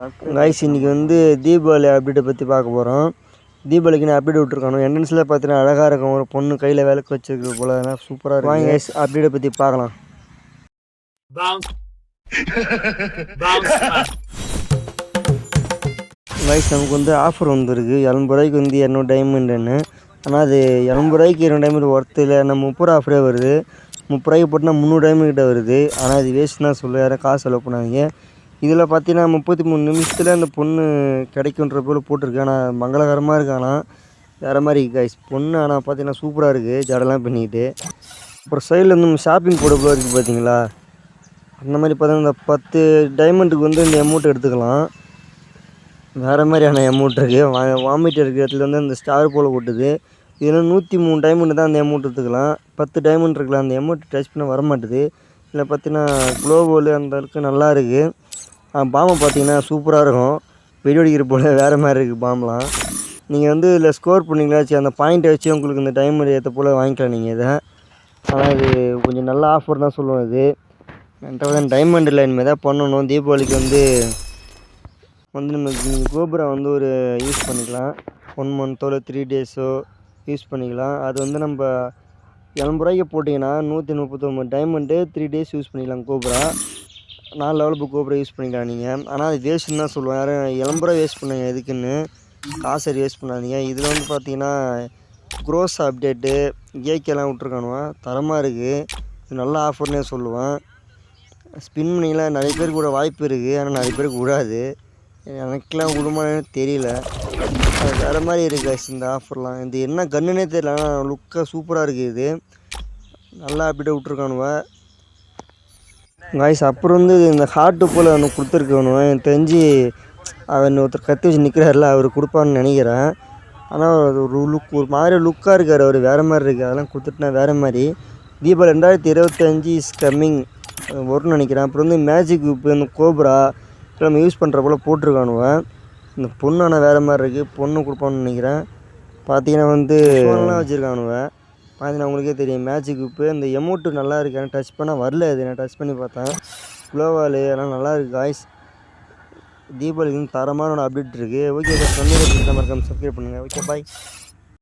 Guys இன்றைக்கி வந்து தீபாவளி அப்டேட்டை பற்றி பார்க்க போகிறோம். தீபாவளிக்கு அப்டேட் விட்ருக்கானோ என்ட்ரன்ஸில் பார்த்தீங்கன்னா அழகாக இருக்கும். ஒரு பொண்ணு கையில் விளக்கு வச்சுருக்கு போல், அதெல்லாம் சூப்பராக இருக்கும். வாங்க கைஸ் அப்டேட்டை பற்றி பார்க்கலாம். கைஸ் நமக்கு வந்து ஆஃபர் வந்துருக்கு. 70 ரூபாய்க்கு வந்து 200 டைமண்டுன்னு. ஆனால் அது 80 ரூபாய்க்கு 200 டைமண்ட் ஒர்த்து இல்லை. நம்ம 30 ரூபா ஆஃபரே வருது. 30 ரூபாய்க்கு போட்டால் 300 டைமண்ட் கிட்ட வருது. ஆனால் அது வேஸ்ட் தான் சொல்ல, யாரும் காசு செலவு பண்ணாதீங்க. இதில் பார்த்தீங்கன்னா 33 நிமிஷத்தில் அந்த பொண்ணு கிடைக்குன்ற போல் போட்டிருக்கு. ஆனால் மங்களகரமாக இருக்கு. ஆனால் வேறு மாதிரி கைஸ் பொண்ணு ஆனால் பார்த்தீங்கன்னா சூப்பராக இருக்குது, ஜடெல்லாம் பண்ணிக்கிட்டு. அப்புறம் சைடில் வந்து ஷாப்பிங் போட போல இருக்குது பார்த்தீங்களா. அந்த மாதிரி பார்த்தீங்கன்னா இந்த 10 டைமண்டுக்கு வந்து இந்த அமௌண்ட் எடுத்துக்கலாம். வேறு மாதிரியான அமௌண்ட் இருக்குது. வாமிட் இருக்கிற இடத்துல வந்து அந்த ஸ்டார் போல் போட்டுது. இதில் 103 டைமண்ட் தான் அந்த அமௌண்ட் எடுத்துக்கலாம். 10 டைமண்ட் இருக்கலாம். அந்த அமௌண்ட் டச் பண்ண வர மாட்டுது. இதில் பார்த்தீங்கன்னா க்ளோவோல் அந்த அளவுக்கு நல்லா இருக்குது. பாம்பை பார்த்தீங்கன்னா சூப்பராக இருக்கும். வெடி வெடிக்கிற போல் வேறு மாதிரி இருக்குது பாம்பெலாம். நீங்கள் வந்து இதில் ஸ்கோர் பண்ணிங்களாச்சு அந்த பாயிண்ட்டை வச்சு உங்களுக்கு இந்த டைமண்ட் ஏற்ற போல் வாங்கிக்கலாம் நீங்கள் இதை. ஆனால் இது கொஞ்சம் நல்ல ஆஃபர் தான் சொல்லுவோம். இது என்கிட்ட டைமண்ட் இல்லை, இனிமேல் தான் பண்ணணும். தீபாவளிக்கு வந்து நம்ம நீங்கள் கோபுரா வந்து ஒரு யூஸ் பண்ணிக்கலாம். 1 மந்த்தோ இல்லை 3 டேஸோ யூஸ் பண்ணிக்கலாம். அது வந்து நம்ம 70 ரூபாய்க்கு போட்டிங்கன்னா 139 டைமண்டு 3 டேஸ் யூஸ் பண்ணிக்கலாம். கோபுரா 4 லெவல் புக் கோபுரா யூஸ் பண்ணிக்கலாம் நீங்கள். ஆனால் அது வேஸ்ட்டுன்னு தான் சொல்லுவேன். யாரும் 70 ரூபா வேஸ்ட் பண்ணுங்க எதுக்குன்னு, காசை வேஸ்ட் பண்ணாதீங்க. இதில் வந்து பார்த்தீங்கன்னா க்ரோஸ் அப்டேட்டு ஏகேலாம் விட்ருக்கானுவா, தரமாக இருக்குது. இது நல்ல ஆஃபர்னே சொல்லுவேன். ஸ்பின் பண்ணிக்கலாம். நிறைய பேருக்கு கூட வாய்ப்பு இருக்குது, ஆனால் நிறைய பேருக்கு விடாது. எனக்கெலாம் விடுமானு தெரியல. அது வேறு மாதிரி இருக்குது இந்த ஆஃபர்லாம். இது என்ன கன்னுன்னே தெரியல, ஆனால் லுக்காக சூப்பராக இருக்குது. இது நல்லா அப்டேட் விட்ருக்கானுவ காய்ஸ். அப்புறம் வந்து இந்த ஹார்ட்டு போல் ஒன்று கொடுத்துருக்கணும். எனக்கு தெரிஞ்சு அவன் ஒருத்தர் கத்தி வச்சு நிற்கிறாருல, அவர் கொடுப்பான்னு நினைக்கிறேன். ஆனால் ஒரு ஒரு மாதிரி லுக்காக இருக்கார் அவர், வேறு மாதிரி இருக்குது. அதெல்லாம் கொடுத்துட்டுனா வேறு மாதிரி. தீபாவளி 2025 இஸ் கம்மிங் வரும்னு நினைக்கிறேன். அப்புறம் வந்து மேஜிக் இப்போ இந்த கோப்ரா நம்ம யூஸ் பண்ணுற போல் போட்டிருக்கானுவேன். இந்த பொண்ணு ஆனால் வேறு மாதிரி இருக்குது, பொண்ணு கொடுப்பான்னு நினைக்கிறேன். பார்த்தீங்கன்னா வந்து ஃபோன்லாம் வச்சுருக்கானுவேன். பார்த்தீங்கன்னா உங்களுக்கே தெரியும் மேஜிக் உப்பு. இந்த எமௌண்ட்டு நல்லா இருக்குது, ஆனால் டச் பண்ணால் வரல. அது நான் டச் பண்ணி பார்த்தேன். க்ளோவால் அதெல்லாம் நல்லா இருக்குது காய்ஸ். தீபாவளிக்கு தரமான ஒரு அப்டேட் இருக்குது. ஓகே, சொன்னதை மறக்காம சப்ஸ்கிரைப் பண்ணுங்கள். ஓகே, பாய்.